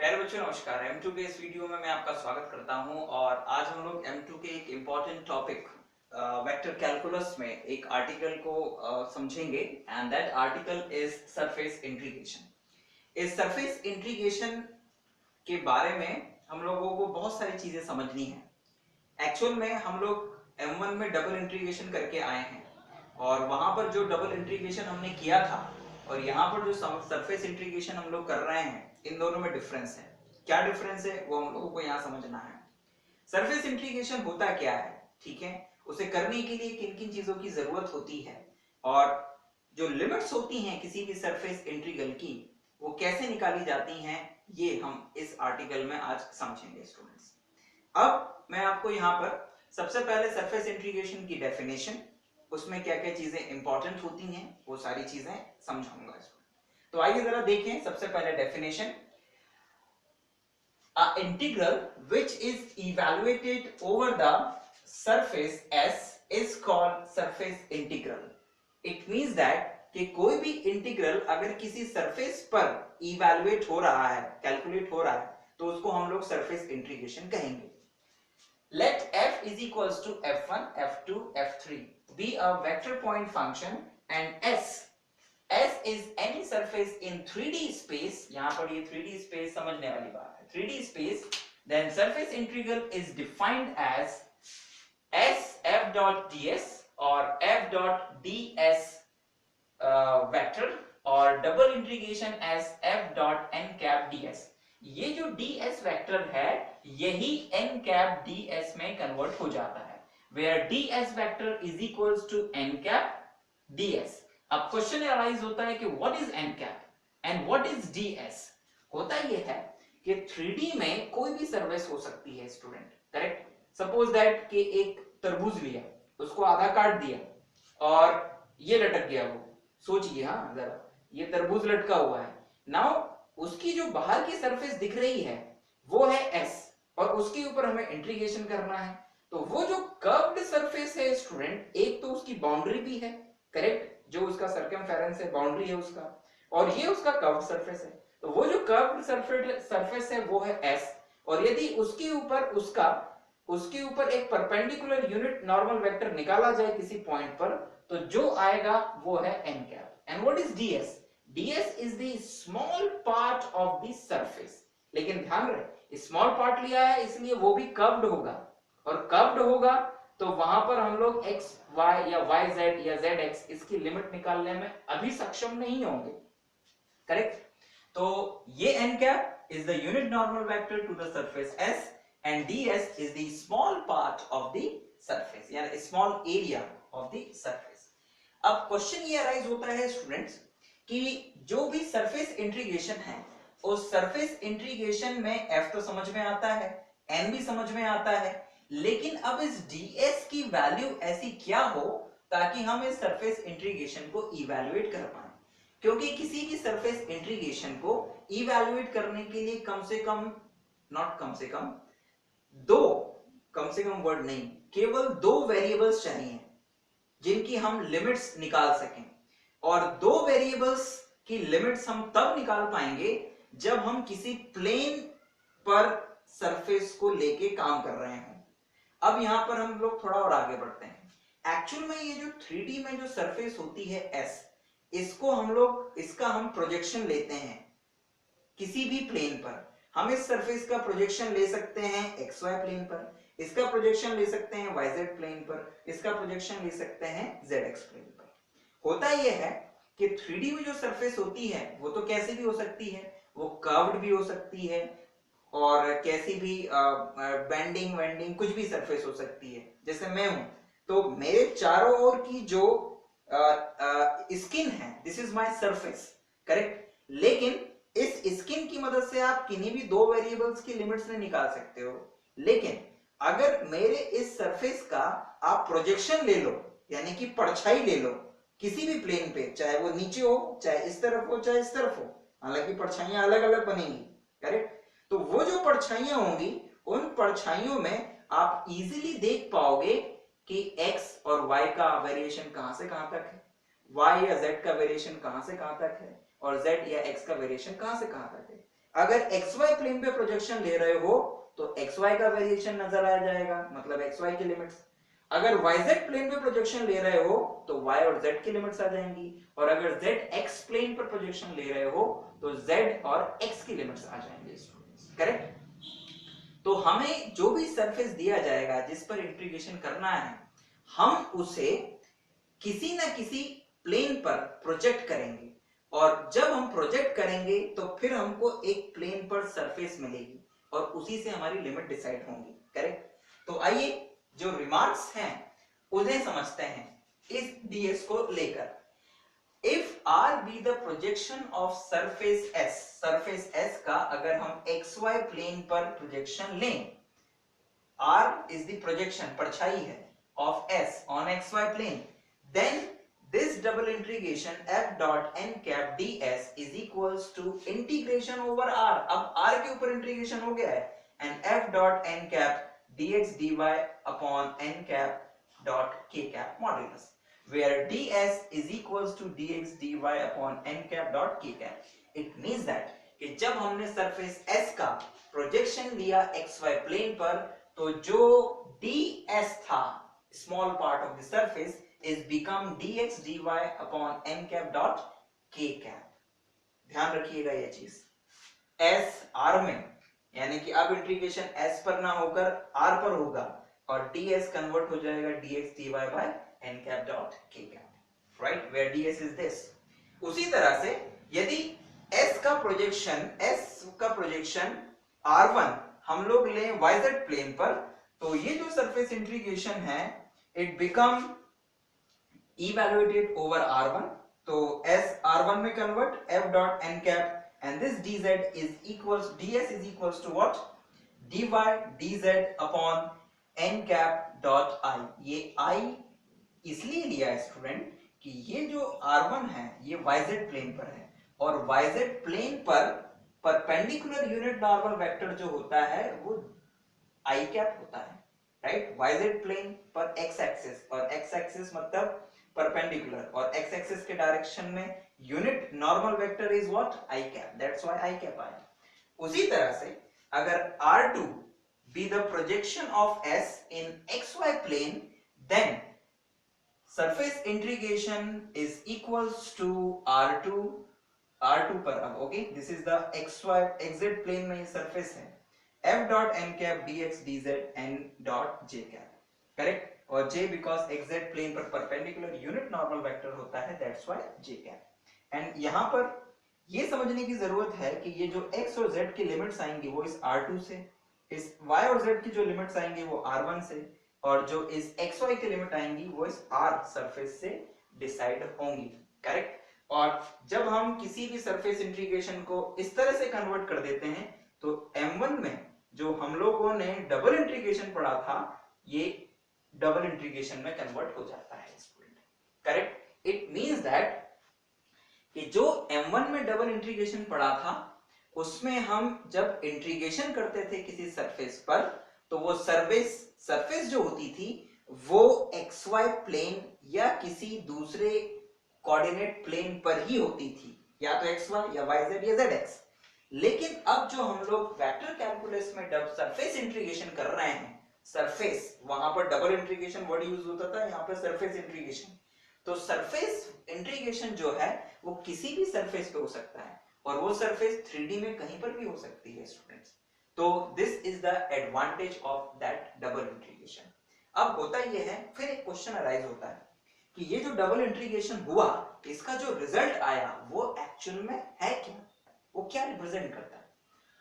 प्यारे बच्चों नमस्कार। M2 के इस वीडियो में मैं आपका स्वागत करता हूं और आज हम लोग M2 के एक इम्पॉर्टेंट टॉपिक वेक्टर कैलकुलस में एक आर्टिकल को समझेंगे and that article is surface integration. इस सरफेस इंटीग्रेशन के बारे में हम लोगों को बहुत सारी चीजें समझनी है। एक्चुअल में हम लोग M1 में डबल इंटीग्रेशन करके आए हैं और वहां पर जो डबल इंटीग्रेशन हमने किया था और यहाँ पर जो सरफेस इंटीग्रेशन हम लोग कर रहे हैं, इन दोनों में डिफरेंस है। क्या डिफरेंस है वो हम लोगों को यहाँ समझना है। सरफेस इंटीग्रेशन होता क्या है, ठीक है, उसे करने के लिए किन किन चीजों की जरूरत होती है और जो लिमिट्स होती हैं किसी भी सरफेस इंटीग्रल की वो कैसे निकाली जाती हैं, ये हम इस आर्टिकल में आज समझेंगे स्टूडेंट्स। अब मैं आपको यहाँ पर सबसे पहले सरफेस इंटीग्रेशन की डेफिनेशन, उसमें क्या क्या चीजें इंपॉर्टेंट होती हैं, वो सारी चीजें समझाऊंगा इसको। तो आइए जरा देखें सबसे पहले definition. A integral which is evaluated over the surface S is called surface integral. It means that कि कोई भी इंटीग्रल अगर किसी सरफेस पर इवैल्यूएट हो रहा है, कैलकुलेट हो रहा है, तो उसको हम लोग सरफेस इंटीग्रेशन कहेंगे। Let f is equals to f1, f2, f3 be a vector point function and S is any surface in 3D space, यहाँ पर ये 3D space समझने वाली बात है, 3D space, then surface integral is defined as S f dot ds or f dot ds vector और double integration as f dot n cap ds। ये जो ds वेक्टर है यही n cap ds में कन्वर्ट हो जाता है, where ds vector is equals to n cap ds। अब क्वेश्चन अराइज होता है कि what is n cap and what is ds। होता ये है कि 3D में कोई भी सरफेस हो सकती है स्टूडेंट, करेक्ट। सपोज दैट कि एक तरबूज लिया, उसको आधा काट दिया और ये लटक गया। वो सोचिए, हाँ जरा, ये तरबूज लटका हुआ है। नाउ उसकी जो बाहर की सरफेस दिख रही है वो है S और उसके ऊपर हमें इंटीग्रेशन करना है। तो वो जो कर्व्ड सरफेस है स्टूडेंट, एक तो उसकी बाउंड्री भी है, करेक्ट, जो उसका सर्कमफेरेंस है, बाउंड्री है उसका, और ये उसका कर्व्ड सरफेस है। तो वो जो कर्व्ड सरफेस है वो है S और यदि उसके ऊपर एक परपेंडिकुलर यूनिट नॉर्मल वेक्टर निकाला जाए किसी पॉइंट पर, तो जो आएगा वो है n cap. And what is ds? ds is the small part of the surface. लेकिन ध्यान रहे, स्मॉल पार्ट लिया है इसलिए वो भी कर्व्ड होगा, और कर्व्ड होगा तो वहां पर हम लोग x y या y z या z x इसकी लिमिट निकालने में अभी सक्षम नहीं होंगे, करेक्ट। तो ये n cap is the unit normal vector to the surface S and ds is the small part of the surface, यानी small area of the surface। अब क्वेश्चन ये अराइज होता है स्टूडेंट्स कि जो भी सरफेस इंटीग्रेशन है उस सरफेस इंटीग्रेशन में f तो समझ में आता है, n भी समझ में आता है, लेकिन अब इस ds की वैल्यू ऐसी क्या हो ताकि हम इस सरफेस इंटीग्रेशन को इवैल्यूएट कर पाए। क्योंकि किसी भी सरफेस इंटीग्रेशन को इवैल्यूएट करने के लिए कम से कम, नॉट कम से कम, दो, कम से कम वर्ड नहीं, केवल दो वेरिएबल्स चाहिए जिनकी हम लिमिट्स निकाल सकें। और दो वेरिएबल्स की लिमिट्स हम तब निकाल पाएंगे जब हम किसी प्लेन पर सरफेस को लेके काम कर रहे हैं। अब यहां पर हम लोग थोड़ा और आगे बढ़ते हैं। एक्चुअल में ये जो 3D में जो सरफेस होती है S, इसको हम लोग, इसका हम प्रोजेक्शन लेते हैं किसी भी प्लेन पर। हम इस सरफेस का प्रोजेक्शन ले सकते हैं XY प्लेन पर, इसका प्रोजेक्शन ले सकते हैं YZ प्लेन पर, इसका प्रोजेक्शन ले सकते हैं ZX प्लेन पर। होता यह है कि 3D में जो सरफेस होती है वो तो कैसी भी हो सकती है, वो कर्व्ड भी हो सकती है और कैसी भी बेंडिंग वेंडिंग कुछ भी सरफेस हो सकती है। जैसे मैं हूं तो मेरे चारों ओर की जो स्किन है, this is my surface, correct. लेकिन इस स्किन की मदद से आप किन्हीं भी दो वेरिएबल्स की लिमिट्स नहीं निकाल सकते हो। लेकिन अगर मेरे इस सरफेस का आप प्रोजेक्शन ले लो, यानी कि परछाई ले लो किसी भी प्लेन पे, चाहे वो नीचे हो, चाहे इस तरफ हो, चाहे इस तरफ हो, हालांकि परछाइयां अलग अलग बनेंगी, करेक्ट। तो वो जो परछाइयां होंगी उन परछाइयों में आप इजीली देख पाओगे कि x और y का वेरिएशन कहां से कहां तक है, y या z का वेरिएशन कहां से कहां तक है, और z या x का वेरिएशन कहां से कहां तक है। अगर xy प्लेन पे प्रोजेक्शन ले रहे हो तो xy का वेरिएशन नजर आ जाएगा, मतलब xy की लिमिट्स। अगर yz प्लेन पे प्रोजेक्शन ले रहे हो तो y और z की लिमिट्स आ जाएंगी, और अगर zx प्लेन पर प्रोजेक्शन ले रहे हो तो z और x की लिमिट्स आ जाएंगे स्टूडेंट्स, करेक्ट। तो हमें जो भी सरफेस दिया जाएगा जिस पर इंटीग्रेशन करना है, हम उसे किसी ना किसी प्लेन पर प्रोजेक्ट करेंगे, और जब हम प्रोजेक्ट करेंगे तो फिर हमको एक प्लेन पर सरफेस मिलेगी और उसी से हमारी लिमिट डिसाइड होंगी, करेक्ट। तो आइए जो रिमार्क्स हैं उन्हें समझते हैं इस ds को लेकर। If R be the projection of surface S का अगर हम xy प्लेन पर प्रोजेक्शन लें, R is the projection, परछाई है, of S on xy plane, then this double integration f dot n cap ds is equals to integration over R। अब R के ऊपर इंटीग्रेशन हो गया है, and f dot n cap dx dy upon n cap dot k cap modulus, where ds is equals to dx dy upon n cap dot k cap। It means that कि जब हमने surface S का projection लिया xy plane पर, तो जो ds था, small part of the surface, is become dx dy upon n cap dot k cap। ध्यान रखिएगा ये चीज, s r में, यानी कि अब इंटीग्रेशन s पर ना होकर r पर होगा, और ds कन्वर्ट हो जाएगा dx dy by n cap dot k cap, right, where ds is this। उसी तरह से यदि s का प्रोजेक्शन r1 हम लोग लें yz प्लेन पर, तो ये जो सरफेस इंटीग्रेशन है it become evaluated over r1, तो s r1 में convert f dot n cap, and this dz is equals, ds is equals to what, dy dz upon n cap dot i। ये i इसलिए लिया है student कि ये जो r1 है ये yz प्लेन पर है, और yz प्लेन पर परपेंडिकुलर यूनिट नॉर्मल वेक्टर जो होता है वो i कैप होता है, राइट। yz प्लेन पर x एक्सिस, और x एक्सिस मतलब परपेंडिकुलर, और x एक्सिस के डायरेक्शन में unit normal vector is what, i cap, that's why i cap आया। उसी तरह से अगर r2 be the projection of s in xy plane, then surface integration is equals to r2 पर, अब okay, this is the xz plane में ये surface है, f dot n cap dx dz n dot j cap, correct, और j because xz plane पर perpendicular unit normal vector होता है, that's why j cap. And यहां पर ये समझने की जरूरत है कि ये जो x और z की लिमिट्स आएंगी वो इस r2 से, इस y और z की जो लिमिट्स आएंगी वो r1 से, और जो इस xy की लिमिट आएंगी वो इस r सरफेस से डिसाइड होंगी, करेक्ट। और जब हम किसी भी सरफेस इंटीग्रेशन को इस तरह से कन्वर्ट कर देते हैं, तो m1 में जो हम लोगों ने डबल इंटीग्रेशन पढ़ा था, ये डबल इंटीग्रेशन में कन्वर्ट हो जाता है student, correct. It means that कि जो m1 में डबल इंटीग्रेशन पढ़ा था उसमें हम जब इंटीग्रेशन करते थे किसी सरफेस पर, तो वो सरफेस जो होती थी वो xy प्लेन या किसी दूसरे कोऑर्डिनेट प्लेन पर ही होती थी, या तो xy या yz या zx। लेकिन अब जो हम लोग वेक्टर कैलकुलस में डब सरफेस इंटीग्रेशन कर रहे हैं, सरफेस, वहां पर डबल इंटीग्रेशन वर्ड यूज होता था, यहाँ पर सरफेस इंटीग्रेशन। तो सरफेस इंटीग्रेशन जो है वो किसी भी सरफेस पे हो सकता है, और वो सरफेस 3D में कहीं पर भी हो सकती है स्टूडेंट्स। तो this is the advantage of that double integration. अब होता यह है, फिर एक क्वेश्चन अराइज होता है कि ये जो डबल इंटीग्रेशन हुआ, इसका जो रिजल्ट आया वो एक्चुअल में है क्या, वो क्या रिप्रेजेंट करता है।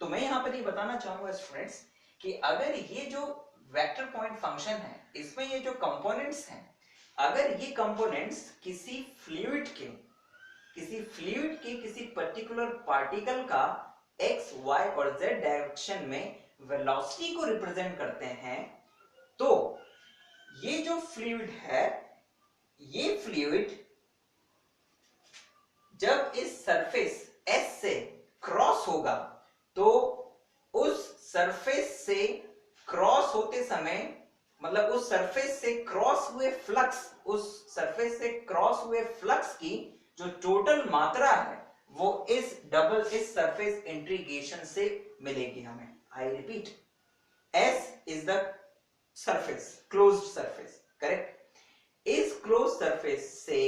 तो मैं यहाँ पर ये बताना चाहूंगा स्टूडेंट्स कि अगर ये जो वेक्टर पॉइंट फंक्शन है, इसमें ये जो कंपोनेंट्स हैं, अगर ये कंपोनेंट्स किसी फ्लूइड के किसी पर्टिकुलर पार्टिकल का x, y और z डायरेक्शन में वेलोसिटी को रिप्रेजेंट करते हैं, तो ये जो फ्लूइड है, ये फ्लूइड जब इस सरफेस S से क्रॉस होगा, तो उस सरफेस से क्रॉस होते समय, मतलब उस सरफेस से क्रॉस हुए फ्लक्स की जो टोटल मात्रा है वो इस सरफेस इंटीग्रेशन से मिलेगी हमें। I repeat, S is the surface, closed surface, correct. इस क्लोज सरफेस से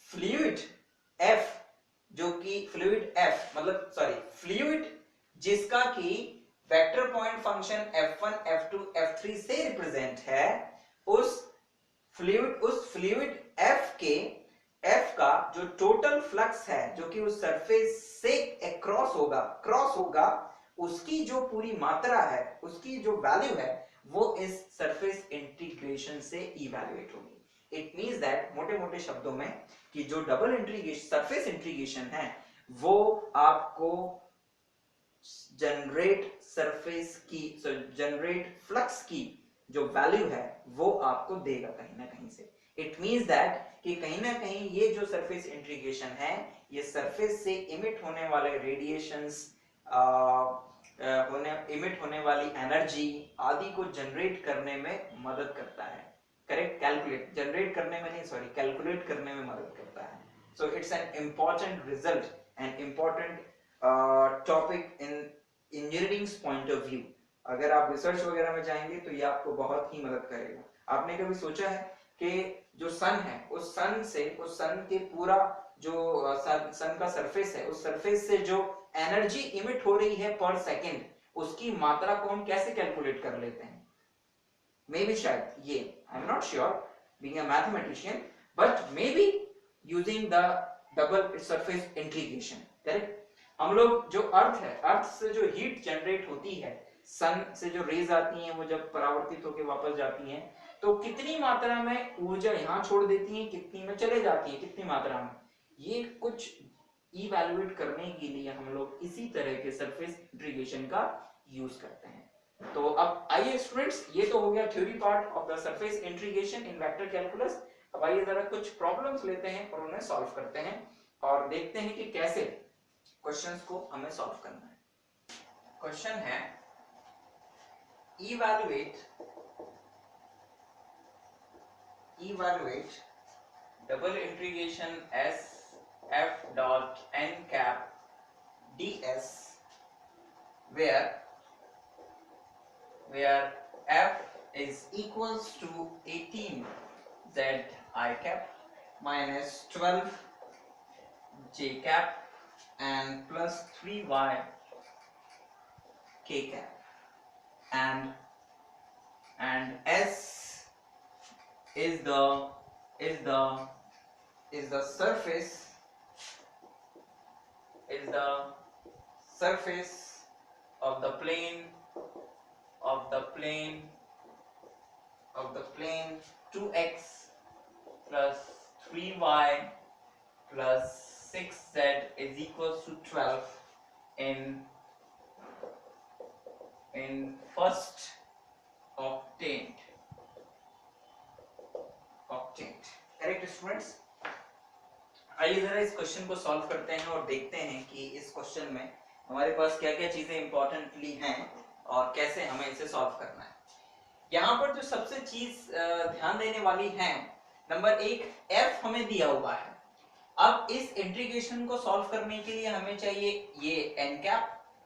फ्लूइड एफ, जो कि फ्लूइड एफ मतलब सॉरी फ्लूइड जिसका कि vector point function f1 f2 f3 से रिप्रेजेंट है, उस फ्लूइड f का जो टोटल फ्लक्स है जो कि उस सरफेस से क्रॉस होगा, उसकी जो पूरी मात्रा है, उसकी जो वैल्यू है, वो इस सरफेस इंटीग्रेशन से इवैल्यूएट होगी। इट मींस दैट मोटे मोटे शब्दों में कि जो डबल इंटीग्रेशन सरफेस इंटीग्रेशन है वो आपको जनरेट फ्लक्स की जो वैल्यू है वो आपको देगा कहीं ना कहीं से। इट मींस दैट कि कहीं ना कहीं ये जो सरफेस इंटीग्रेशन है, ये सरफेस से इमिट होने वाले रेडिएशंस, इमिट होने वाली एनर्जी आदि को जनरेट करने में मदद करता है, करेक्ट। कैलकुलेट जनरेट करने में नहीं, सॉरी, कैलकुलेट करने में मदद करता है। So it's an important result and important topic in engineering point of view. अगर आप रिसर्च वगैरह में जाएंगे तो ये आपको बहुत ही मदद करेगा। आपने कभी सोचा है कि जो सन है, उस सन के पूरा जो सन का सरफेस है, उस सरफेस से जो एनर्जी इमिट हो रही है पर सेकंड, उसकी मात्रा को हम कैसे कैलकुलेट कर लेते हैं? मे बी शायद ये, I am not sure being a mathematician, but may be using the double surface integration, correct. हम लोग जो अर्थ है, अर्थ से जो हीट जनरेट होती है, सन से जो रेज आती हैं वो जब परावर्तित होकर वापस जाती हैं, तो कितनी मात्रा में ऊर्जा यहाँ छोड़ देती है, कितनी में चले जाती है, कितनी मात्रा में, ये कुछ इवैल्यूएट करने के लिए हम लोग इसी तरह के सरफेस इंटीग्रेशन का यूज करते हैं। तो अब आइए स्टूडेंट्स, ये तो हो गया theory part of the surface integration in vector calculus. अब आइए जरा कुछ प्रॉब्लम्स लेते हैं और उन्हें सॉल्व करते हैं और देखते हैं कि कैसे क्वेश्चंस को हमें सॉल्व करना है। क्वेश्चन है, evaluate double integration s f dot n cap ds where f is equals to 18 z I cap minus 12 j cap and plus 3y k cap, and s is the surface of the plane 2x plus 3y plus 6z is equals to 12 in first octant, correct students. आइए जरा इस question को solve करते हैं और देखते हैं कि इस क्वेश्चन में हमारे पास क्या क्या चीजें इंपॉर्टेंटली हैं और कैसे हमें इसे सॉल्व करना है। यहाँ पर जो सबसे चीज ध्यान देने वाली है, नंबर एक, f हमें दिया हुआ है। अब इस इंटीग्रेशन को सॉल्व करने के लिए हमें चाहिए ये n कैप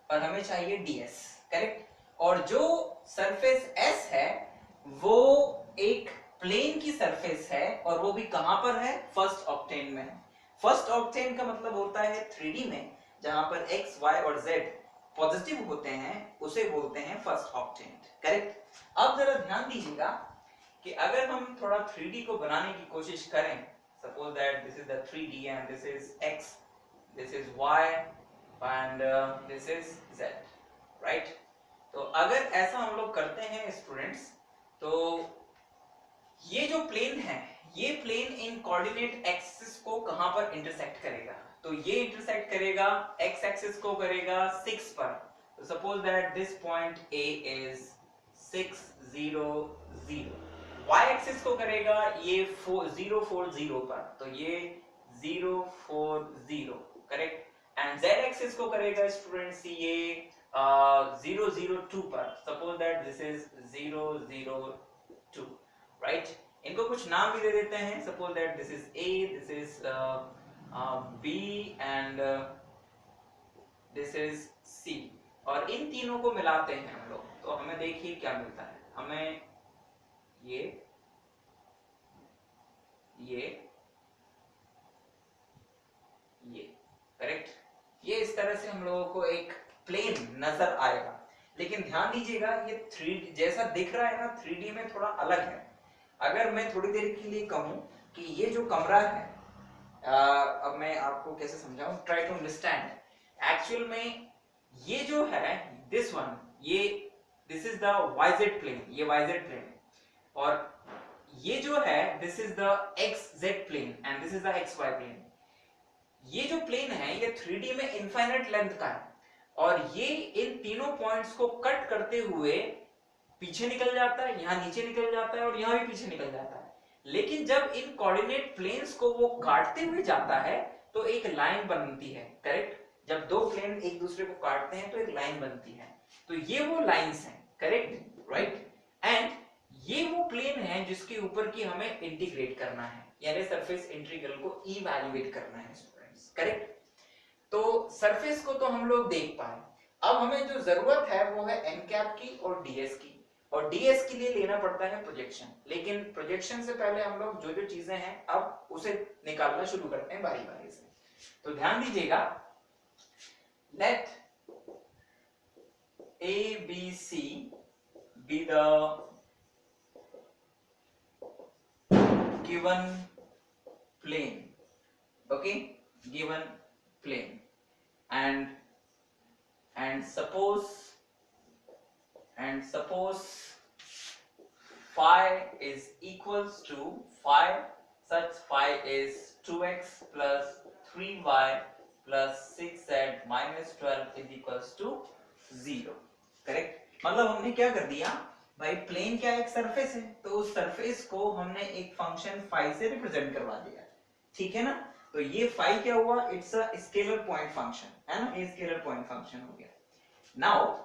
और हमें चाहिए ds, करेक्ट। और जो सरफेस s है वो एक प्लेन की सरफेस है और वो भी कहां पर है? फर्स्ट ऑक्टेन में है। फर्स्ट ऑक्टेन का मतलब होता है 3D में, जहां पर x, y और z पॉजिटिव होते हैं, उसे बोलते हैं फर्स्ट ऑक्टेन, करेक्ट। अब जरा ध्यान दीजिएगा कि अगर हम थोड़ा 3D को बनाने की कोशिश करें, suppose that this is the 3D and this is x, this is y and this is z, right. तो अगर ऐसा हम लोग करते हैं स्टूडेंट्स, तो ये जो प्लेन है, ये प्लेन इन कोऑर्डिनेट एक्सिस को कहां पर इंटरसेक्ट करेगा? तो ये इंटरसेक्ट करेगा एक्स एक्सिस को करेगा 6 पर। तो suppose that this point A is 6 0 0। y axis को करेगा ये 0 4 0 पर, तो ये 0 4 0, करेक्ट। एंड z एक्सिस को करेगा स्टूडेंट्स ये 0 0 2 पर। Suppose that this is 0 0 2, right. इनको कुछ नाम भी दे देते हैं, suppose that this is A, this is B and this is C, और इन तीनों को मिलाते हैं हम लोग तो हमें देखिए क्या मिलता है। हमें ये करेक्ट, ये इस तरह से हम लोगों को एक प्लेन नजर आएगा। लेकिन ध्यान दीजिएगा ये 3D जैसा दिख रहा है ना, 3D में थोड़ा अलग है। अगर मैं थोड़ी देर के लिए कहूं कि ये जो कमरा है, अब मैं आपको कैसे समझाऊं, ट्राई टू अंडरस्टैंड। एक्चुअल में ये जो है दिस वन, ये this is the YZ plane, ये YZ प्लेन, और ये जो है this is the XZ plane and this is the XY plane. ये जो प्लेन है ये 3D में इनफाइनाइट लेंथ का है, और ये इन तीनों पॉइंट्स को कट करते हुए पीछे निकल जाता है, यहां नीचे निकल जाता है और यहां भी पीछे निकल जाता है। लेकिन जब इन कोऑर्डिनेट प्लेन्स को वो काटते हुए जाता है तो एक लाइन बनती है, करेक्ट। जब दो प्लेन एक दूसरे को काटते हैं तो एक लाइन बनती है, तो ये वो लाइंस हैं, करेक्ट, राइट। एंड ये वो प्लेन है जिसके ऊपर की हमें इंटीग्रेट करना है, यानी सरफेस इंटीग्रल को इवैल्यूएट करना है स्टूडेंट्स, करेक्ट। तो सरफेस को तो हम लोग देख पाए, अब हमें जो जरूरत है वो है एन कैप की और डीएस की, और डीएस के लिए लेना पड़ता है प्रोजेक्शन। लेकिन प्रोजेक्शन से पहले हम लोग जो जो चीजें हैं अब उसे निकालना शुरू करते हैं बारी बारी से। तो ध्यान दीजिएगा, late ABC be the given plane, okay, given plane, and suppose phi is equals to phi, such phi is 2x plus 3y plus 6z minus 12 is equals to 0, correct. मतलब हमने क्या कर दिया भाई, प्लेन क्या एक सरफेस है, तो उस सरफेस को हमने एक फंक्शन फाई से रिप्रेजेंट करवा दिया, ठीक है ना। तो ये फाई क्या हुआ, it's a scalar point function, है ना, ये स्केलर पॉइंट फंक्शन हो गया। Now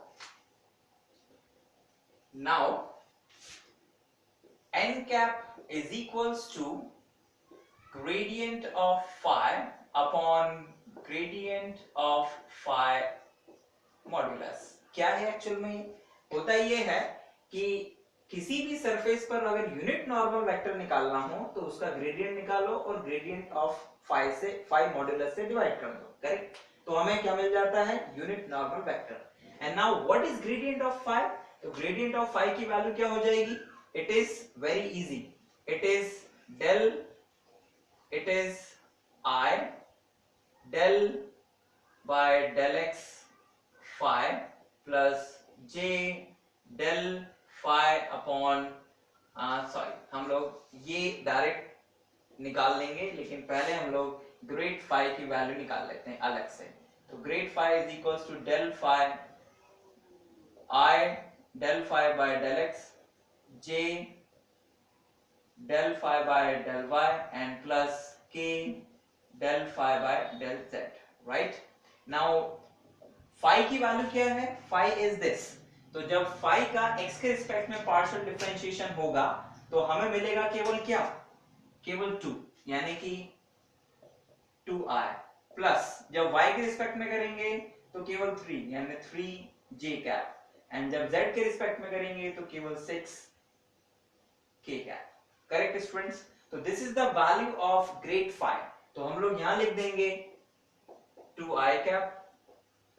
n cap is equals to gradient of phi upon gradient of phi modulus. क्या है एक्चुअल में, होता ये है कि किसी भी सरफेस पर अगर यूनिट नॉर्मल वेक्टर निकालना हो तो उसका ग्रेडियंट निकालो और ग्रेडियंट ऑफ फाई से, फाई मॉड्यूलस से डिवाइड कर दो, करेक्ट। तो हमें क्या मिल जाता है, unit normal vector. And now what is gradient of phi, तो ग्रेडियंट ऑफ फाई की वैल्यू क्या हो जाएगी, it is very easy, it is I del by del x phi plus j del phi upon sorry, हम लोग ये direct निकाल लेंगे, लेकिन पहले हम लोग ग्रेड फाई की वैल्यू निकाल लेते हैं अलग से। तो grad phi is equals to del phi I del phi by del x j del phi by del y and plus k del phi by del z, right? Now phi की value क्या है, phi is this, तो जब phi का x के respect में partial differentiation होगा तो हमें मिलेगा केवल क्या, केवल 2, यानी कि 2i, प्लस जब y के रिस्पेक्ट में करेंगे तो केवल 3, यानी 3j कैप, एंड जब z के रिस्पेक्ट में करेंगे तो केवल 6k कैप, करेक्ट स्टूडेंट्स। तो this is the value of grad phi. तो हम लोग यहां लिख देंगे 2i cap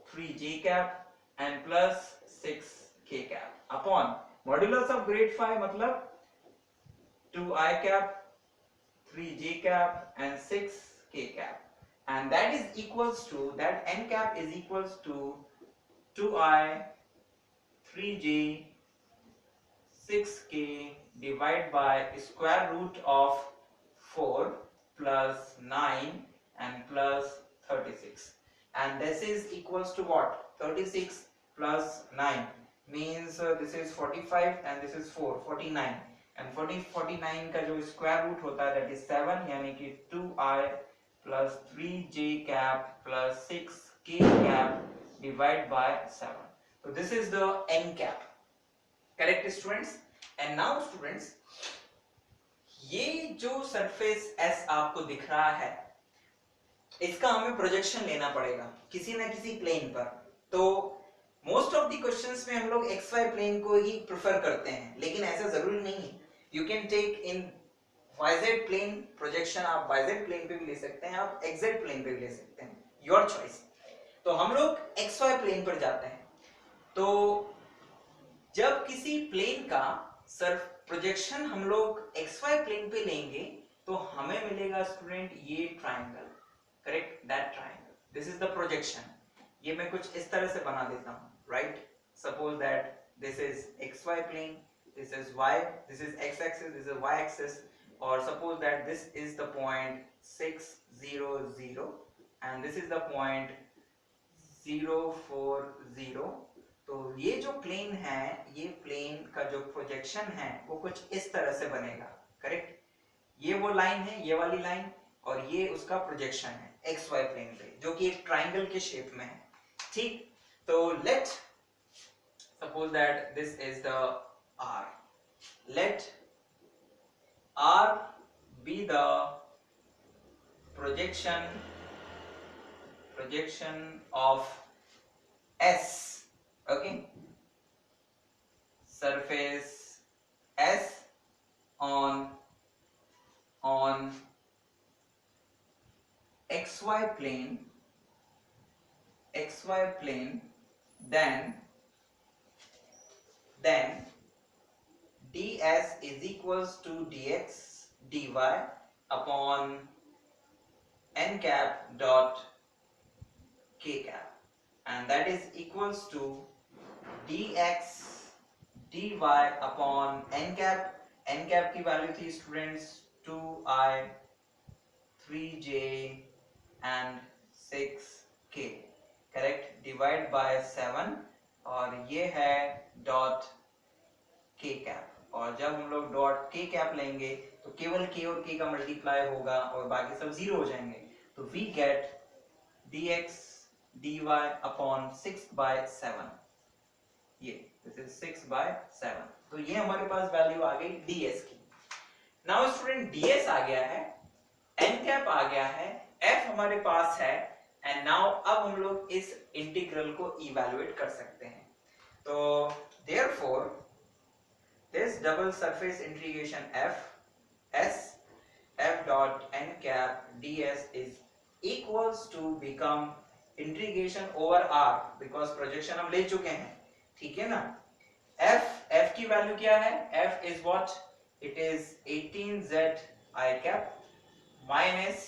3j cap and plus 6k cap upon modulus of grad phi, मतलब 2i cap 3j cap and 6k cap, and that is equals to, that n cap is equals to 2i 3j 6k divided by square root of 4 plus 9 and plus 36, and this is equals to what, 36 plus 9 means this is 45 and this is 4, 49, and 49 का जो square root होता है that is 7, यानी कि 2i plus 3j cap plus 6k cap divided by 7. So this is the n cap, correct students? And now students, ये जो surface S आपको दिख रहा है, इसका हमें प्रोजेक्शन लेना पड़ेगा किसी ना किसी प्लेन पर। तो मोस्ट ऑफ द क्वेश्चंस में हम लोग एक्स वाई प्लेन को ही प्रेफर करते हैं, लेकिन ऐसा जरूरी नहीं है। You can take in Y Z plane projection, आप वाईजेड प्लेन पे भी ले सकते हैं, आप एक्सजेड प्लेन पे भी ले सकते हैं, योर चॉइस। तो हम लोग एक्स वाई प्लेन पर जाते हैं। तो जब किसी प्लेन का सर्फ प्रोजेक्शन हम लोग एक्स वाई प्लेन पे लेंगे तो हमें मिलेगा स्टूडेंट ये triangle, correct, that triangle, this is the projection. ये मैं कुछ इस तरह से बना देता हूं, right. Suppose that this is X Y plane, this is y, this is x axis, this is y axis, or suppose that this is the point 6 0 0 and this is the point 0 4 0। तो ये जो plane है, ये plane का जो projection है वो कुछ इस तरह से बनेगा, करेक्ट। ये वो लाइन है, ये वाली लाइन, और ये उसका प्रोजेक्शन है एक्स वाई प्लेन पे, जो कि एक ट्राइंगल के शेप में है, ठीक। तो let suppose that this is the R. Let R be the projection of S, okay, surface S on XY plane, then ds is equals to dx dy upon n cap dot k cap, and that is equals to dx dy upon n cap। n cap की value थी students 2i 3j and 6k, correct, divide by 7, और ये है dot k cap. और जब हम लोग dot k cap लेंगे तो केवल k और k का मल्टीप्लाई होगा और बाकी सब जीरो हो जाएंगे। तो we get dx dy upon 6/7, ये दिस इज 6/7। तो ये हमारे पास वैल्यू आ गई ds की। नाउ स्टूडेंट ds आ गया है, n कैप आ गया है, f हमारे पास है, एंड नाउ अब हम लोग इस इंटीग्रल को इवैल्यूएट कर सकते हैं। तो therefore this double surface integration f dot n cap ds is equals to become integration over r, because projection हम ले चुके हैं, ठीक है ना। f की वैल्यू क्या है, f is what, it is 18z I cap minus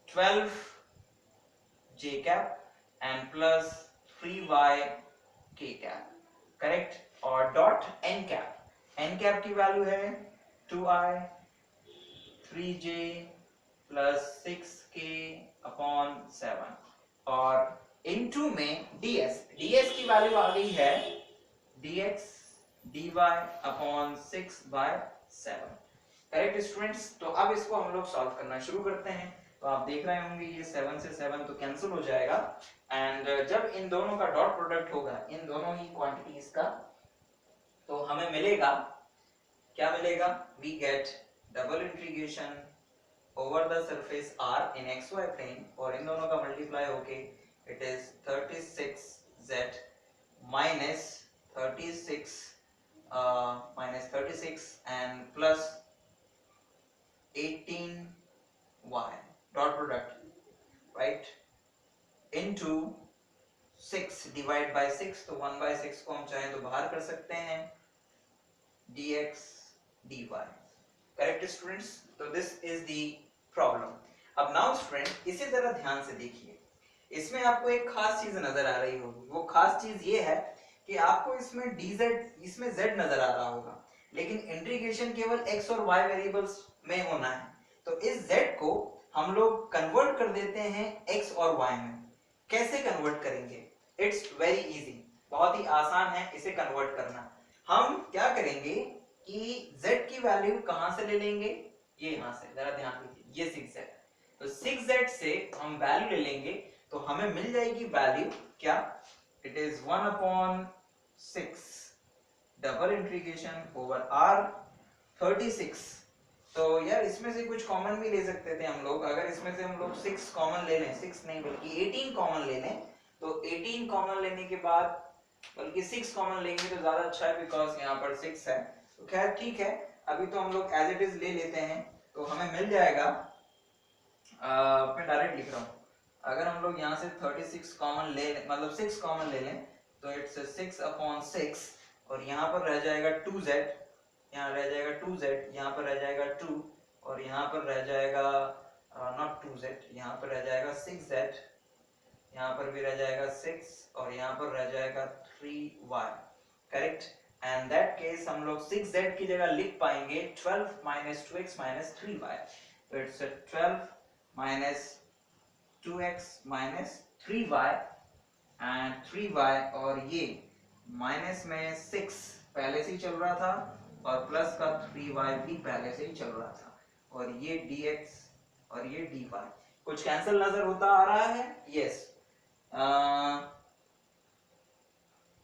12 j cap and plus 3y k cap, correct. और dot n cap, n cap की वैल्यू है 2i 3j plus 6k upon 7, और इनटू में ds की value आ गई है dx dy upon 6/7, correct students. तो अब इसको हम लोग सॉल्व करना शुरू करते हैं। तो आप देख रहे होंगे ये 7 से 7 तो कैंसिल हो जाएगा, एंड जब इन दोनों का डॉट प्रोडक्ट होगा, इन दोनों ही क्वांटिटीज का, तो हमें मिलेगा, क्या मिलेगा, we get double integration over the surface r in xy plane, और इन दोनों का मल्टीप्लाई होके it is 36z minus 36 and plus 18y dot product, right, into 6 divide by 6, तो 1/6 को हम चाहें तो बाहर कर सकते हैं, dx dy, करेक्ट स्टूडेंट्स। तो दिस इज द प्रॉब्लम। अब नाउ स्टूडेंट इसे जरा ध्यान से देखिए, इसमें आपको एक खास चीज नजर आ रही होगी। वो खास चीज ये है कि आपको इसमें dz, इसमें z नजर आ रहा होगा, लेकिन इंटीग्रेशन केवल x और y वेरिएबल्स में होना है। तो इस z को हम लोग कन्वर्ट कर देते हैं x और y में। कैसे कन्वर्ट करेंगे, इट्स वेरी इजी, बहुत ही आसान है इसे कन्वर्ट करना। हम क्या करेंगे कि z की वैल्यू कहां से ले लेंगे, ये यहां से, जरा ध्यान दीजिए, ये 6z, तो 6z से हम वैल्यू ले लेंगे, तो हमें मिल जाएगी वैल्यू क्या, it is 1/6 double integration over r 36 तो यार इसमें से कुछ कॉमन भी ले सकते थे हम लोग। अगर इसमें से हम लोग 6 कॉमन ले लें, 6 नहीं बल्कि 18 कॉमन ले लें, तो 18 कॉमन लेने के बाद बल्कि 6 कॉमन लेंगे तो ज्यादा अच्छा है, बिकॉज यहाँ पर 6 है। तो खैर ठीक है, अभी तो हम लोग एज इट इज ले लेते हैं, तो हमें मिल जाएगा, मैं डायरेक्ट लिख रहा हूँ, अगर हम लोग यहाँ से 36 कॉमन ले लें, मतलब 6 कॉमन ले लें, तो इट्स 6/6, और यहाँ पर रह जाएगा 2z, यहाँ रह जाएगा 2z, यहाँ पर रह जाएगा 2, और यहाँ पर रह जाएगा नॉट 2z, यहाँ पर रह जाएगा 6z, यहाँ पर भी रह जाएगा 6, और यहाँ पर रह जाएगा 3y, correct. And that case हम लोग 6z की जगह लिख पाएंगे 12 - 2x - 3y, तो it's 12 - 2x - 3y and 3y, और ये माइनस में 6 पहले से ही चल रहा था, और प्लस का 3y भी पहले से ही चल रहा था, और ये dx और ये dy कुछ कैंसिल नजर होता आ रहा है, यस।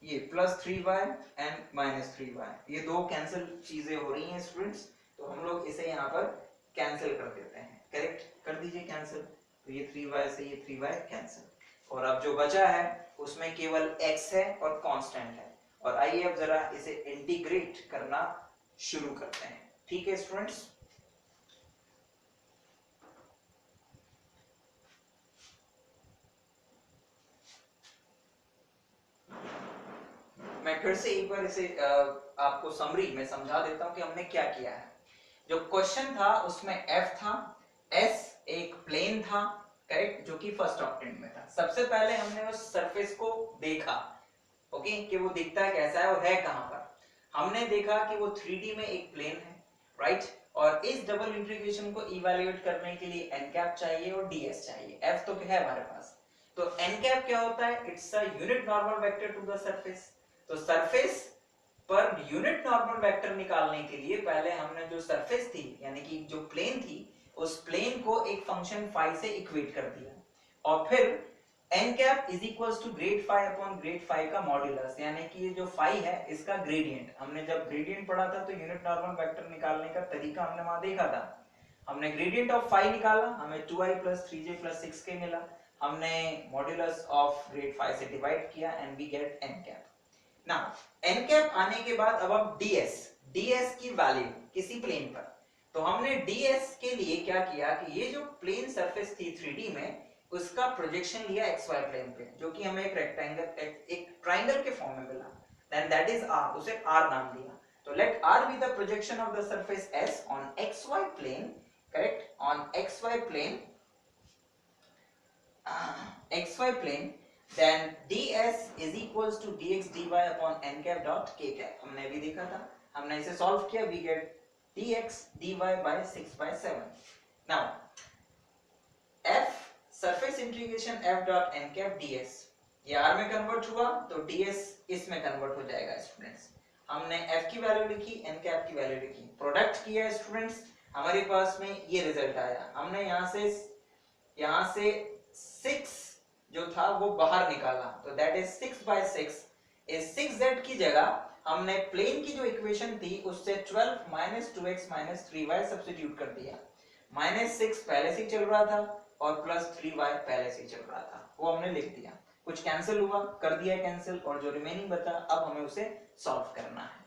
ये plus 3y and minus 3y, ये दो कैंसिल चीजें हो रही हैं स्टूडेंट्स, तो हम लोग इसे यहाँ पर कैंसिल कर देते हैं, करेक्ट, कर दीजिए कैंसिल, तो ये 3y से ये 3y कैंसिल, और अब जो बचा है उसमें केवल x है और कांस्टेंट है, और आइए अब जरा इसे इंटीग्रेट करना शुरू करते हैं, ठीक है स्टूडेंट्स। मैं फिर से एक बार इसे आपको समरी में समझा देता हूं कि हमने क्या किया है। जो क्वेश्चन था उसमें f था, s एक प्लेन था, करेक्ट, जो कि फर्स्ट ऑक्टेंट में था। सबसे पहले हमने उस सरफेस को देखा, ओके, कि वो दिखता है कैसा है और है कहां पर। हमने देखा कि वो 3D में एक प्लेन है, राइट, और इस डबल इंटीग्रेशन को इवैल्यूएट करने के लिए n कैप चाहिए और ds चाहिए, f तो है हमारे पास। तो n कैप क्या होता है, it's a unit normal vector to the surface. तो सरफेस पर यूनिट नॉर्मल वेक्टर निकालने के लिए पहले हमने जो सरफेस थी, यानी कि जो प्लेन थी, उस प्लेन को एक फंक्शन फाई से इक्वेट कर दिया, और फिर n cap is equals to grad phi upon grad phi का मॉड्यूलस, यानी कि ये जो फाई है इसका ग्रेडियंट। हमने जब ग्रेडियंट पढ़ा था तो यूनिट नॉर्मल वेक्टर निकालने का तरीका हमने वहां देखा था। हमने ग्रेडियंट ऑफ फाई निकाला, हमें 2i + 3j + 6k मिला, हमने मॉड्यूलस ऑफ ग्रेड फाई से डिवाइड किया and we get n cap. Now n cap आने के बाद अब हम ds की वैल्यू किसी प्लेन पर, तो हमने ds के लिए क्या किया कि ये जो प्लेन सरफेस थी 3D में, उसका प्रोजेक्शन लिया xy प्लेन पे, जो कि हमें एक रेक्टेंगल एक ट्रायंगल के फॉर्म में मिला, देन दैट इज r, उसे r नाम दिया। तो let r be the projection of the surface s on xy plane, correct, on xy plane, xy plane, then ds is equals to dx dy upon n cap dot k cap, हमने अभी देखा था, हमने इसे solve किया, we get dx dy by 6/7। now f surface integration f dot n cap ds, ये r में convert हुआ तो ds इसमें कन्वर्ट हो जाएगा स्टूडेंट्स। हमने f की वैल्यू लिखी, n कैप की वैल्यू लिखी, प्रोडक्ट किया स्टूडेंट्स, हमारे पास में ये रिजल्ट आया। हमने यहाँ से 6 जो था वो बाहर निकाला, तो दैट इज 6/6, इस 6z की जगह हमने प्लेन की जो इक्वेशन थी उससे 12 - 2x - 3y सब्स्टिट्यूट कर दिया। -6 पहले से ही चल रहा था और +3y पहले से ही चल रहा था, वो हमने लिख दिया। कुछ कैंसिल हुआ, कर दिया कैंसिल, और जो रिमेनिंग बचा अब हमें उसे सॉल्व करना है।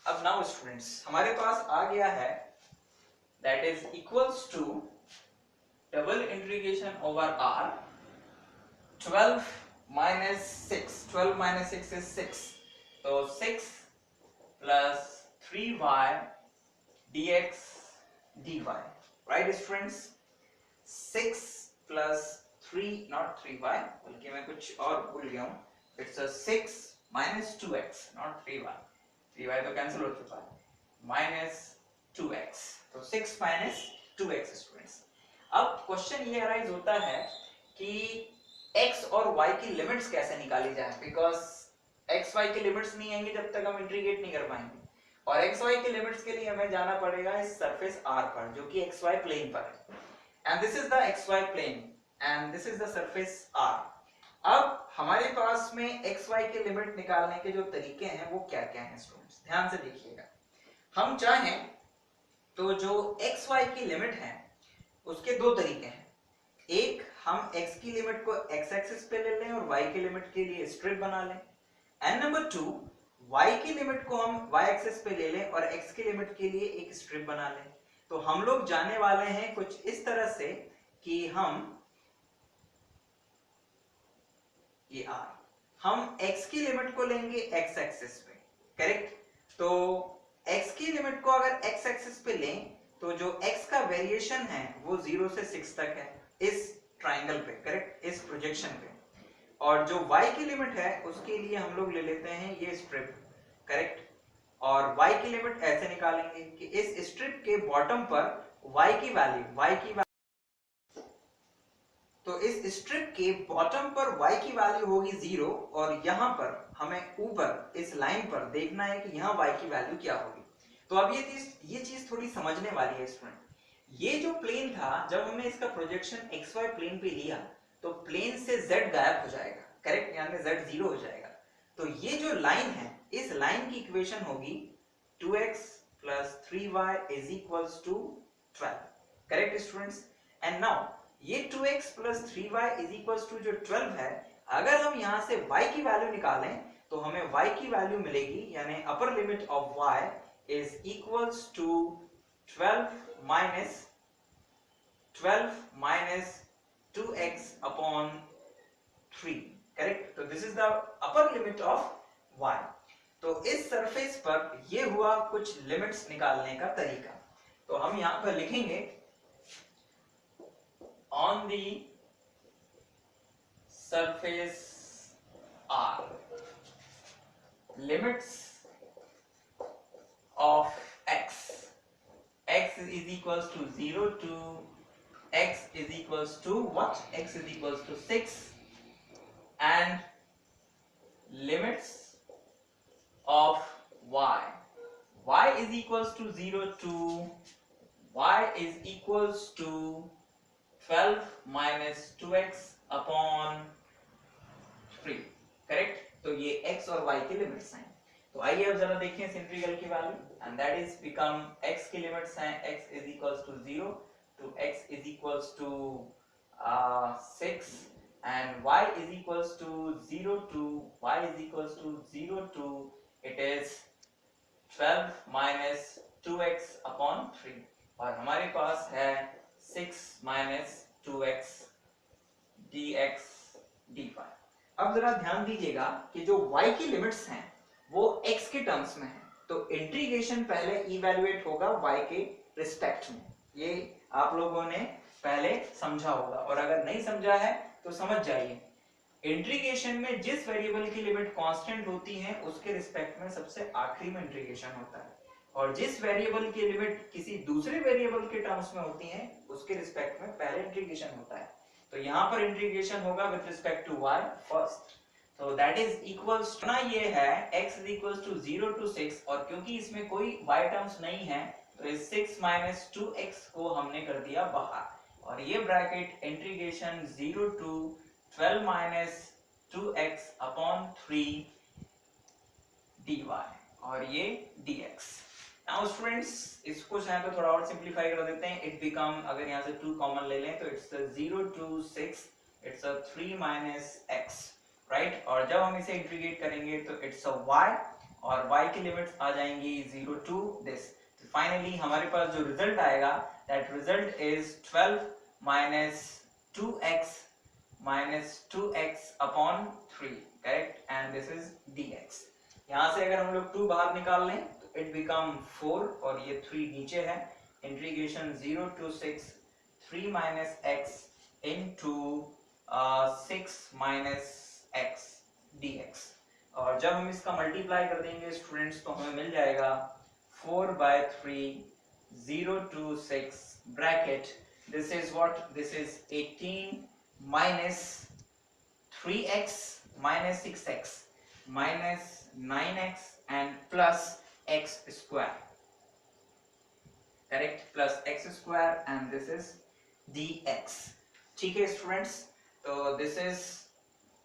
अब नाउ स्टूडेंट्स हमारे पास आ गया है, that is equals to double integration over r, 12 minus 6, 12 minus 6 is 6, so 6 plus 3y dx dy, right students, 6 plus 3 not 3y, बल्कि मैं कुछ और भूल गया हूँ, it's a 6 minus 2x not 3y, 3y तो कैंसिल हो चुका है, minus 2x, तो 6 minus 2x स्टूडेंट्स। अब क्वेश्चन ये अराइज होता है कि x और y की लिमिट्स कैसे निकाली जाए, बिकॉज x y की लिमिट्स नहीं आएंगी जब तक हम इंटीग्रेट नहीं कर पाएंगे, और x y की लिमिट्स के लिए हमें जाना पड़ेगा इस सरफेस r पर, जो कि xy प्लेन पर है, and this is the xy plane and this is the surface r। अब हमारे पास में xy की लिमिट निकालने के जो तरीके हैं वो क्या क्या हैं स्टूडेंट्स, ध्यान से देखिएगा। हम चाहें तो जो एक्स वाई की लिमिट है उसके दो तरीके हैं। एक, हम x की लिमिट को x एक्सिस पे ले लें और y की लिमिट के लिए स्ट्रिप बना लें। एंड नंबर 2, y की लिमिट को हम y एक्सिस पे ले लें और x की लिमिट के लिए एक स्ट्रिप बना लें। तो हम लोग जाने वाले हैं कुछ इस तरह से कि हम x की लिमिट को लेंगे x एक्सिस पे, करेक्ट। तो x की लिमिट को अगर x एक्सिस पे लें तो जो x का वेरिएशन है वो 0 से 6 तक है इस ट्राइंगल पे, करेक्ट, इस प्रोजेक्शन पे। और जो y की लिमिट है उसके लिए हम लोग ले लेते हैं ये स्ट्रिप, करेक्ट। और y की लिमिट ऐसे निकालेंगे कि इस स्ट्रिप के बॉटम पर y की वैल्यू तो इस स्ट्रिप के बॉटम पर y की वैल्यू होगी 0 और यहां पर हमें ऊपर इस लाइन पर देखना है कि यहां y की वैल्यू क्या होगी। तो अब ये चीज थोड़ी समझने वाली है स्टूडेंट। ये जो प्लेन था, जब हमने इसका प्रोजेक्शन xy प्लेन पे लिया तो प्लेन से z गायब हो जाएगा, करेक्ट, यानी z 0 हो जाएगा। तो ये जो लाइन है, इस लाइन की इक्वेशन होगी 2x plus 3y is equals to 12, correct students. And now ये 2x plus 3y is equals to जो 12 है, अगर हम यहां से y की वैल्यू निकालें तो हमें y की वैल्यू मिलेगी, यानी upper limit of y is equals to 12 minus 2x upon 3, correct. तो this is the upper limit of y। तो इस सरफेस पर ये हुआ कुछ लिमिट्स निकालने का तरीका। तो हम यहां पर लिखेंगे on the surface R, limits of x is equals to 0 to x is equals to what? X is equals to 6, and limits of y is equals to 0 to y is equals to 12 minus 2x upon 3, correct. तो ये x और y की limits हैं। तो आइए अब जरा देखें इस इंटीग्रल की value, and that is become x की लिमिट्स हैं x is equals to 0 to x is equals to 6 and y is equals to 0 to y is equals to 0 to it is 12 minus 2x upon 3 और हमारे पास है 6 minus 2x dx dy। अब जरा ध्यान दीजिएगा कि जो y की लिमिट्स हैं वो x के टर्म्स में है, तो इंटीग्रेशन पहले इवैल्यूएट होगा y के रिस्पेक्ट में। ये आप लोगों ने पहले समझा होगा, और अगर नहीं समझा है तो समझ जाइए। इंटीग्रेशन में जिस वेरिएबल की लिमिट कांस्टेंट होती है उसके रिस्पेक्ट में सबसे आखिरी में इंटीग्रेशन होता है, और जिस वेरिएबल की लिमिट किसी दूसरे वेरिएबल के टर्म्स में होती है उसके रिस्पेक्ट में पहले इंटीग्रेशन होता है। तो यहाँ पर इंटीग्रेशन होगा with respect to y first, तो दैट इज इक्वल्स टू, ना ये है x is equals to 0 to 6, और क्योंकि इसमें कोई y टर्म्स नहीं है तो इस 6 minus 2x को हमने कर दिया बाहर, और ये bracket integration 0 to 12 minus 2x upon 3 dy और ये dx। नाउ स्टूडेंट्स इसको चाहे तो थोड़ा और सिंपलीफाई कर देते हैं। इट बिकम, अगर यहाँ से 2 कॉमन ले लें तो it's 0 to 6, it's 3 minus x, right. और जब हम इसे इंटीग्रेट करेंगे तो इट्स y, और y की लिमिट्स आ जाएंगी 0 to this। तो फाइनली हमारे पास जो रिजल्ट आएगा, that result is 12 minus 2x minus 2x upon 3, correct, and this is dx। यहाँ से अगर हम लोग 2 बाहर निकाल लें तो इट बिकम 4 और ये 3 नीचे है। Integration 0 to 6 3 minus x into 6 minus x dx, और जब हम इसका मल्टीप्लाई कर देंगे स्टूडेंट्स तो हमें मिल जाएगा 4/3 0 to 6 bracket, this is what, this is 18 minus 3x minus 6x minus 9x and plus x square, correct, plus x square and this is dx। ठीक है स्टूडेंट्स, तो दिस इज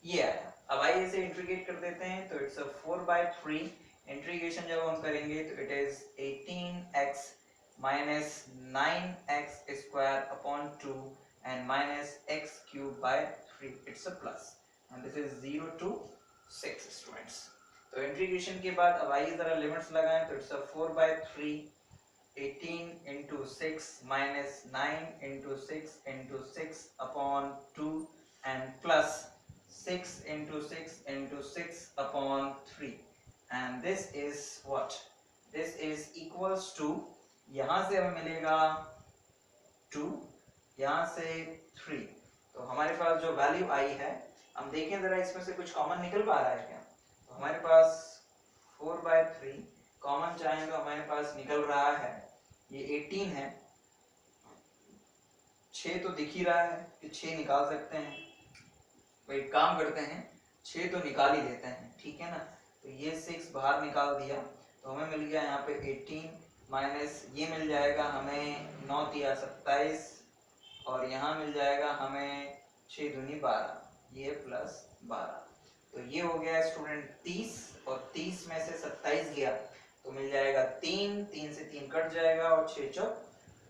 ये आया। अब आइए इसे इंटीग्रेट कर देते हैं तो इट्स 4/3 इंटीग्रेशन जब हम करेंगे तो it is 18x minus 9x square upon 2 and minus x cube by 3. It's a plus and this is 0 to 6 students. तो इंटीग्रेशन के बाद अब आइए जरा लिमिट्स लगाएं तो it's 4/3 18 into 6 minus 9 into 6 into 6 upon 2 and plus 6 into 6 into 6 upon 3 and this is what? This is equals to यहां से हमें मिलेगा 2 यहां से 3 तो हमारे पास जो वैल्यू आई है हम देखें जरा इसमें से कुछ कॉमन निकल पा रहा है क्या तो हमारे पास 4/3 कॉमन चाहें तो हमारे पास निकल रहा है ये 18 है 6 तो दिख ही रहा है कि 6 निकाल सकते हैं तो एक काम करते हैं 6 तो निकाल ही देते हैं ठीक है ना तो ये 6 बाहर निकाल दिया तो हमें मिल गया यहाँ पे 18 माइनस ये मिल जाएगा हमें 9 तिया 27 और यहाँ मिल जाएगा हमें 6 दूनी 12 ये प्लस 12 तो ये हो गया स्टूडेंट 30 और 30 में से 27 गया तो मिल जाएगा 3 से 3 कट जाएगा और 6 चौक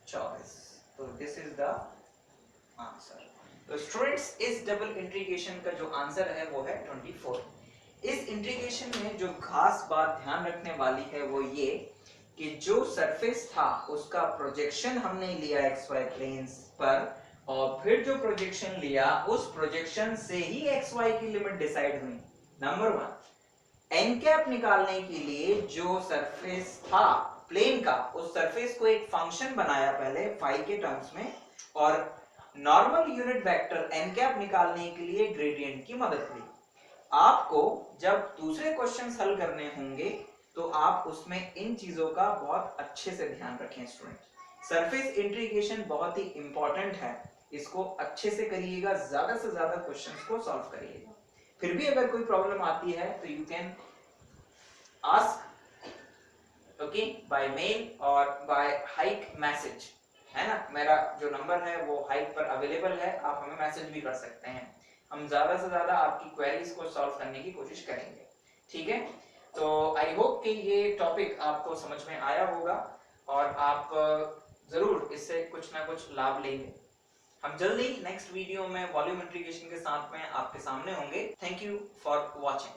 24 तो दिस इज द आंसर। तो स्टूडेंट्स इस डबल इंटीग्रेशन का जो आंसर है वो है 24। इस इंटीग्रेशन में जो खास बात ध्यान रखने वाली है वो ये कि जो सरफेस था उसका प्रोजेक्शन हमने लिया xy प्लेन्स पर और फिर जो प्रोजेक्शन लिया उस प्रोजेक्शन से ही xy की लिमिट डिसाइड हुई। नंबर 1 एन कैप निकालने के लिए जो सरफेस था प्लेन का उस सरफेस को एक फंक्शन बनाया पहले फाई के टर्म्स में और normal unit vector N cap निकालने के लिए ग्रेडियंट की मदद ली। आपको जब दूसरे क्वेश्चंस हल करने होंगे तो आप उसमें इन चीजों का बहुत अच्छे से ध्यान रखें स्टूडेंट। सरफेस इंटीग्रेशन बहुत ही इंपॉर्टेंट है इसको अच्छे से करिएगा ज्यादा से ज्यादा क्वेश्चंस को सॉल्व करिएगा। फिर भी अगर कोई प्रॉब्लम आती है तो you can ask okay by mail और बाय हाइक मैसेज है ना मेरा जो नंबर है वो हाइक पर अवेलेबल है आप हमें मैसेज भी कर सकते हैं हम ज्यादा से ज्यादा आपकी क्वेरीज को सॉल्व करने की कोशिश करेंगे ठीक है। तो आई होप कि ये टॉपिक आपको समझ में आया होगा और आप जरूर इससे कुछ ना कुछ लाभ लेंगे। हम जल्दी नेक्स्ट वीडियो में वॉल्यूम इंटीग्रेशन के साथ में आपके सामने होंगे। Thank you for watching.